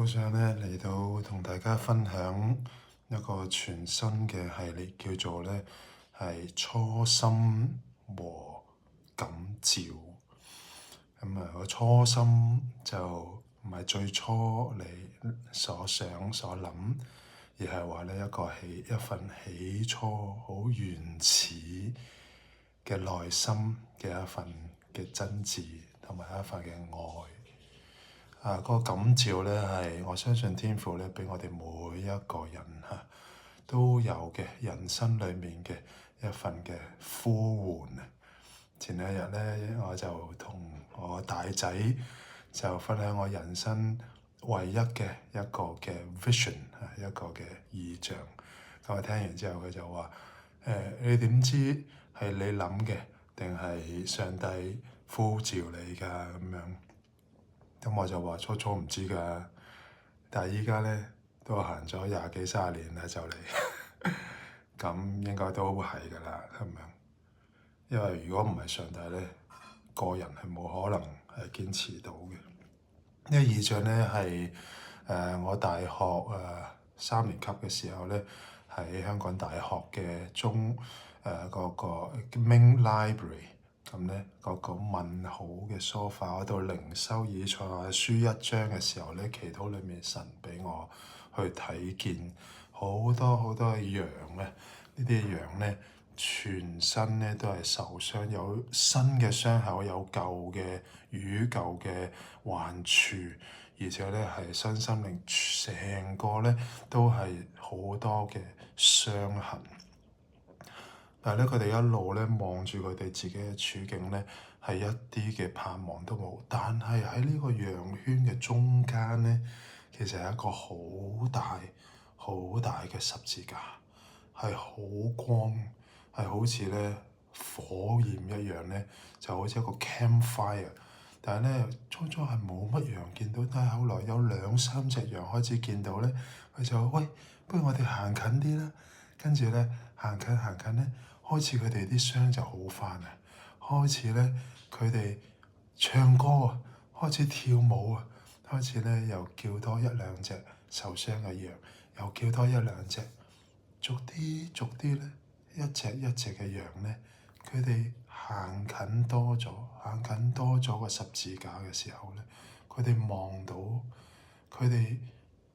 好想咧嚟到同大家分享一個全新嘅系列，叫做咧係初心和感召。個初心就唔係最初你所想所諗，而係話咧一份起初好原始嘅內心嘅一份嘅真摯，同埋一份嘅愛。個感召咧係我相信天父咧俾我哋每一個人都有嘅人生裡面嘅一份嘅呼喚啊！前兩日咧我就同我大仔就分享我人生唯一嘅一個嘅 vision 一個嘅異象。咁我聽完之後佢就話：你點知係你諗嘅定係上帝呼召你㗎？咁樣。咁我就話初初唔知㗎，但係依家咧都行咗20幾30年啦，就嚟咁應該都係㗎啦，咁樣。因為如果唔係上帝咧，個人係冇可能係堅持到嘅。呢個異象咧係我大學3年級嘅時候咧，喺香港大學嘅嗰個 main library。咁咧個問好嘅 sofa 嗰度靈修以賽亞書1章嘅時候咧，祈禱裡面神俾我去睇見好多好多嘅羊咧，呢啲羊咧全身咧都係受傷，有新嘅傷口，有舊嘅瘀舊嘅患處，而且咧係身心靈成個咧都係好多嘅傷痕。但係咧，佢哋一路咧望住佢哋自己嘅處境咧，係一啲嘅盼望都冇。但係喺呢個羊圈嘅中間咧，其實係一個好大、好大嘅十字架，係好光，係好似咧火焰一樣咧，就好似一個 campfire。但係咧，初初係冇乜羊見到，但係後來有2、3隻羊開始見到咧，佢就話：喂，不如我哋行近啲啦。跟住咧行近咧。開始佢哋啲傷就好返啊！開始咧佢哋唱歌啊，開始跳舞啊，開始咧又叫多1、2隻受傷嘅羊，又叫多1、2隻，逐啲咧一隻一隻嘅羊咧，佢哋行近多咗個十字架嘅時候咧，佢哋望到，佢哋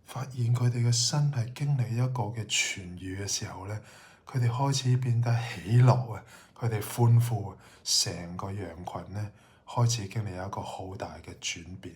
發現佢哋嘅身係經歷一個嘅痊癒嘅時候咧。佢哋開始變得喜樂啊！佢哋歡呼啊！成個羊群咧開始經歷一個好大嘅轉變。